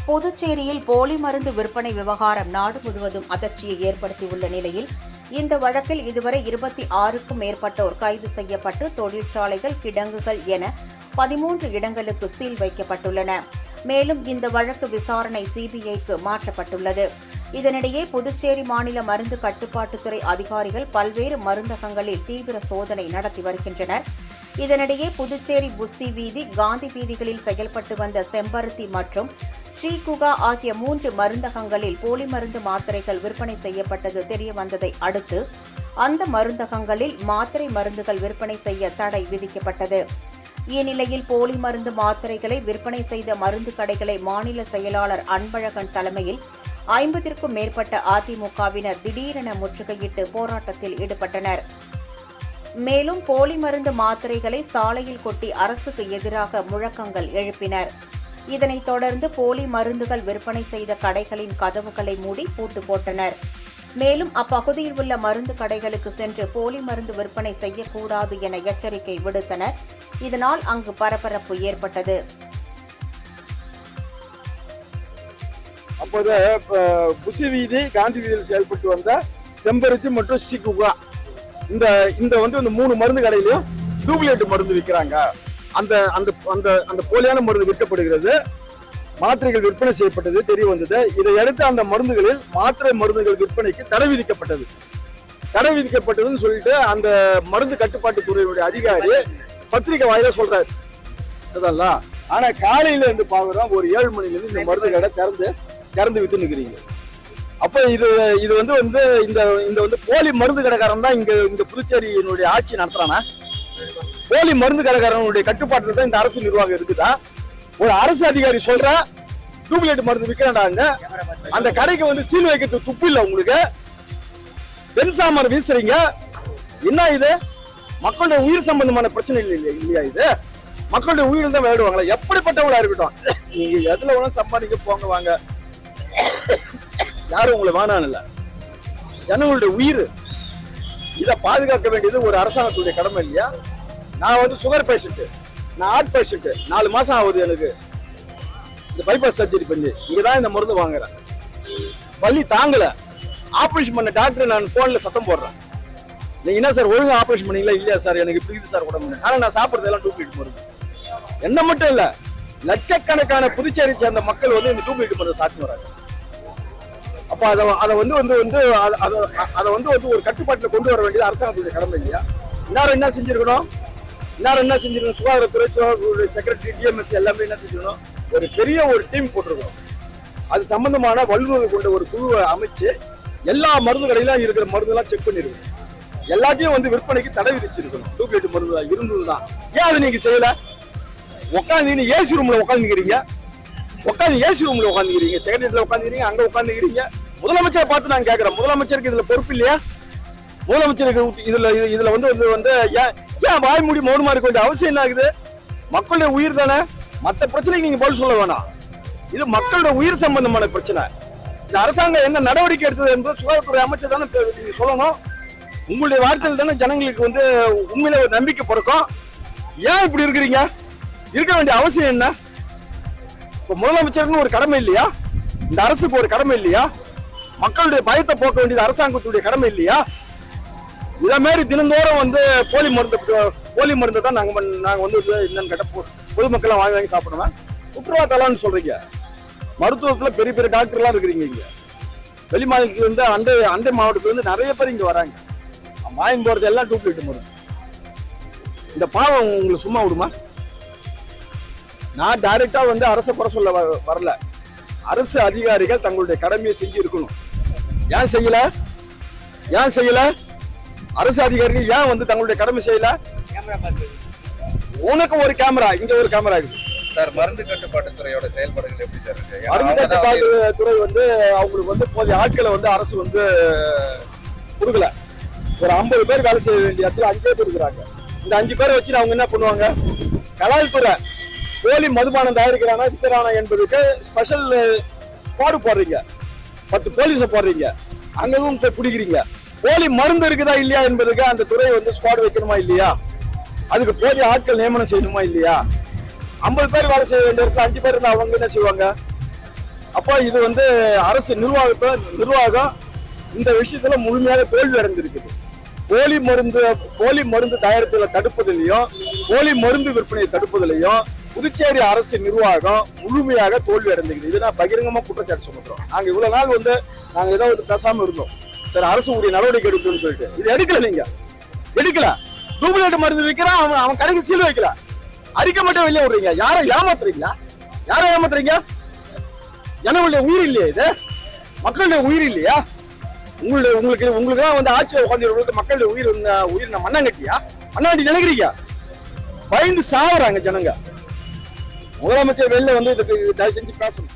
புதுச்சேரியில் போலி மருந்து விற்பனை விவகாரம் நாடு முழுவதும் அதிர்ச்சியை ஏற்படுத்தியுள்ள நிலையில் இந்த வழக்கில் இதுவரை 26க்கும் மேற்பட்டோர் கைது செய்யப்பட்டு தொழிற்சாலைகள், கிடங்குகள் என 13 இடங்களுக்கு சீல் வைக்கப்பட்டுள்ளன. மேலும் இந்த வழக்கு விசாரணை சிபிஐக்கு மாற்றப்பட்டுள்ளது. இதனிடையே புதுச்சேரி மாநில மருந்து கட்டுப்பாட்டுத்துறை அதிகாரிகள் பல்வேறு மருந்தகங்களில் தீவிர சோதனை நடத்தி வருகின்றனர். இதனிடையே புதுச்சேரி புஸ்ஸி வீதி, காந்தி வீதிகளில் செயல்பட்டு வந்த செம்பருத்தி மற்றும் ஸ்ரீகுகா ஆகிய 3 மருந்தகங்களில் போலி மருந்து மாத்திரைகள் விற்பனை செய்யப்பட்டது தெரியவந்ததை அடுத்து அந்த மருந்தகங்களில் மாத்திரை மருந்துகள் விற்பனை செய்ய தடை விதிக்கப்பட்டது. இந்நிலையில் போலி மருந்து மாத்திரைகளை விற்பனை செய்த மருந்து கடைகளை மாநில செயலாளர் அன்பழகன் தலைமையில் 50க்கும் மேற்பட்ட அதிமுகவினர் திடீரென முற்றுகையிட்டு போராட்டத்தில் ஈடுபட்டனர். மேலும் போலி மருந்து மாத்திரைகளை சாலையில் கொட்டி அரசுக்கு எதிராக முழக்கங்கள் எழுப்பினர். இதனைத் தொடர்ந்து போலி மருந்துகள் விற்பனை செய்த கடைகளின் கதவுகளை மூடி பூட்டு போட்டனர். மேலும் அப்பகுதியில் உள்ள மருந்து கடைகளுக்கு சென்று போலி மருந்து விற்பனை செய்யக்கூடாது என எச்சரிக்கை விடுத்தனர். இதனால் அங்கு பரபரப்பு ஏற்பட்டது. அப்போது புசி வீதி, காந்தி வீதியில் செயல்பட்டு வந்த செம்பருத்தி மற்றும் ஸ்ரீகுகா இந்த 3 மருந்து கடையிலையும் டூப்ளிகேட் மருந்து விற்கிறாங்க. அந்த அந்த அந்த அந்த போலியான மருந்து விற்கப்படுகிறது. மாத்திரைகள் விற்பனை செய்யப்பட்டது தெரிய வந்தது. இதையடுத்து அந்த மருந்துகளில் மாத்திரை மருந்துகள் விற்பனைக்கு தடை விதிக்கப்பட்டது. தடை விதிக்கப்பட்டதுன்னு சொல்லிட்டு அந்த மருந்து கட்டுப்பாட்டு துறையினுடைய அதிகாரி பத்திரிகை வாயில சொல்றாரு. சரிங்களா? ஆனா காலையில இருந்து பாக்குறோம், ஒரு 7 மணில இருந்து இந்த மருந்து கடை திறந்து வித்து நிக்கிறீங்க. அப்ப இது இந்த போலி மருந்து கடைக்காரன் தான் இங்க புதுச்சேரியினுடைய ஆட்சி நடத்துறானா? போலி மருந்து கடைக்காரனுடைய கட்டுப்பாட்டுல தான் இந்த அரசு நிர்வாகம் இருக்குதா? ஒரு அரசு அதிகாரி சொல்ற டூப்ளிகேட் மருந்து விற்கிறாங்க, அந்த கடைக்கு சீல் வைக்கிறதுக்கு துப்பு இல்ல உங்களுக்கு? பென்சாமர் வீசுறீங்க. என்ன இது? மக்களுடைய உயிர் சம்பந்தமான பிரச்சனை இல்லையா இது? மக்களுடைய உயிர் தான் விளையாடுவாங்களா? எப்படிப்பட்டவங்களா இருக்கட்டும், நீங்க எதுல வேணாலும் சம்பாதிக்க போங்க வாங்க, யாரும் உங்களை வேணான்னு இல்ல. ஜனங்களுடைய உயிர் இதை பாதுகாக்க வேண்டியது ஒரு அரசாங்கத்துடைய கடமை இல்லையா? நான் சுகர் பேஷண்ட், நான் ஹார்ட் பேஷண்ட், 4 மாசம் ஆகுது எனக்கு இந்த பைபாஸ் சர்ஜரி பண்ணி. இங்கதான் இந்த மருந்து வாங்குறேன். வலி தாங்கல, ஆபரேஷன் பண்ண டாக்டர் நான் போன்ல சத்தம் போடுறேன். நீங்க என்ன சார் ஒழுங்கா ஆபரேஷன் பண்ணீங்களா? இல்லையா சார், எனக்கு பிடிக்குது சார் உடம்பு. ஆனா நான் சாப்பிடுறது எல்லாம் டூப்ளிகேட் மருந்து. என்ன மட்டும் இல்ல, லட்சக்கணக்கான புதுச்சேரி சேர்ந்த மக்கள் இந்த டூப்ளிகேட் மருந்து சாப்பிட்டு வராங்க. அப்ப அதை ஒரு கட்டுப்பாட்டுல கொண்டு வர வேண்டியது அரசாங்கத்துடைய கடமை இல்லையா? எல்லாரும் என்ன செஞ்சிருக்கணும்? சுகாதாரத்துறை, செக்ரட்டரி, டிஎம்எஸ் எல்லாமே என்ன செஞ்சிருக்கணும்? ஒரு பெரிய டீம் போட்டிருக்கணும். அது சம்பந்தமான வல்லுநர்கள் கொண்ட ஒரு குழுவை அமைச்சு எல்லா மருந்து கடையிலும் இருக்கிற மருந்தெல்லாம் செக் பண்ணிருக்கணும். எல்லாத்தையும் விற்பனைக்கு தடை விதிச்சிருக்கணும். டூப்ளிகேட் மருந்து இருந்ததுதான். ஏன் அதை நீங்க செய்யல? உட்காந்து ஏசி ரூம்ல உட்காந்துக்கிறீங்க, செக்ரட்டரியில உட்காந்துக்கிறீங்க, அங்க உட்காந்துக்கிறீங்க. முதலமைச்சரை பார்த்து நான் கேட்கிறேன், முதலமைச்சருக்கு இதுல பொறுப்பு இல்லையா? முதலமைச்சருக்கு இதுல ஏன் வாய் மூடி மௌனமா இருக்க வேண்டிய அவசியம் என்ன ஆகுது? மக்களுடைய உயிர் தானே, மற்ற பிரச்சனைக்கு நீங்க பதில் சொல்ல வேணாம். இது மக்களுடைய உயிர் சம்பந்தமான பிரச்சனை. இந்த அரசாங்கம் என்ன நடவடிக்கை எடுத்தது என்பது சுகாதாரத்துறை அமைச்சர் தானே நீங்க சொல்லணும். உங்களுடைய வார்த்தையில் தானே ஜனங்களுக்கு உண்மையில ஒரு நம்பிக்கை பிறக்கும். ஏன் இப்படி இருக்கிறீங்க? இருக்க வேண்டிய அவசியம் என்ன? இப்ப முதலமைச்சருக்கு ஒரு கடமை இல்லையா? இந்த அரசுக்கு ஒரு கடமை இல்லையா? மக்களுடைய பயத்தை போக்க வேண்டியது அரசாங்கத்துடைய கடமை இல்லையா? இத மாதிரி தினந்தோறும் போலி மருந்து தான் நாங்க என்னன்னு கேட்ட பொதுமக்கள் வாங்கி சாப்பிடுவேன். சுற்றுலாத்தலம்னு சொல்றீங்க. மருத்துவத்துல பெரிய பெரிய டாக்டர் எல்லாம் இருக்கிறீங்க. இங்க வெளி மாநிலத்துல இருந்து அண்டை மாவட்டத்துல இருந்து நிறைய பேர் இங்க வராங்க. வாங்கி போறது எல்லாம் டூப்ளிகேட் மருந்து. இந்த பாவம் உங்களுக்கு சும்மா விடுமா? நான் டைரக்டா அரசை குறை சொல்ல வரல. அரசு அதிகாரிகள் தங்களுடைய கடமையை செஞ்சு இருக்கணும். ஏன் செய்யல? அரசு அதிகாரிகள் ஏன் தங்களுடைய கடமை செய்யல? உனக்கு ஒரு கேமரா, இங்க ஒரு கேமரா இருக்கு சார். மருந்து கட்டுப்பாட்டு துறையோட செயல்பாடுகள் எப்படி சார் இருக்கு? மருந்து கட்டுப்பாட்டு துறை அவங்களுக்கு போதிய ஆட்களை அரசு கொடுக்கல. ஒரு 50 பேர் வேலை செய்ய வேண்டிய இடத்துல 5 பேர் இருக்கிறாங்க. இந்த 5 பேரை வச்சு அவங்க என்ன பண்ணுவாங்க? கலால் துறை போலி மதுபானம் தயாரிக்கிறானா விற்கிறானா என்பதுக்கு ஸ்பெஷல் ஸ்குவாடு போடுறீங்க, 10 போலீஸை போடுறீங்க, அங்கேயும் குடிக்கிறீங்க. போலி மருந்து இருக்குதா இல்லையா என்பதுக்கு அந்த துறை ஸ்குவாடு வைக்கணுமா இல்லையா? அதுக்கு போதிய ஆட்கள் நியமனம் செய்யணுமா இல்லையா? 50 பேர் வேலை செய்ய வேண்டிய இடத்துல 5 பேர் இருந்தா அவங்க என்ன செய்வாங்க? அப்போ இது வந்து அரசு நிர்வாகம் இந்த விஷயத்துல முழுமையாக தோல்வி அடைந்திருக்குது. போலி மருந்து தயாரிப்புகளை தடுப்பதிலையும் போலி மருந்து விற்பனையை தடுப்பதிலையும் புதுச்சேரி அரசு நிர்வாகம் முழுமையாக தோல்வி அடைந்திருக்குது. இது நான் பகிரங்கமா குற்றச்சாட்டு சொல்றோம். நாங்க இவ்வளவு நாள் வந்து நாங்க ஏதாவது பேசாம இருந்தோம், சரி அரசு உரிய நடவடிக்கை எடுக்கணும்னு சொல்லிட்டு. இது எடுக்கல, நீங்க எடுக்கல. டூப்ளிகேட் மருந்து விற்கிறான், அவன் கடைக்கு சீல் வைக்கல, அறிக்கை மட்டும் வெளியே விடுறீங்க. யாரை ஏமாத்துறீங்களா? யாரை ஏமாத்துறீங்க? ஜனங்களுடைய உயிர் இல்லையா இது? மக்களுடைய உயிர் இல்லையா? உங்களுக்கு வந்து ஆட்சியை உட்காந்து மக்களுடைய உயிர் மண்ணாங்கட்டியா? மண்ணாங்கட்டி நினைக்கிறீங்க? பயந்து சாவுறாங்க ஜனங்க. முதலமைச்சர் வெளில வந்து இதுக்கு தயவு செஞ்சு பேசணும்.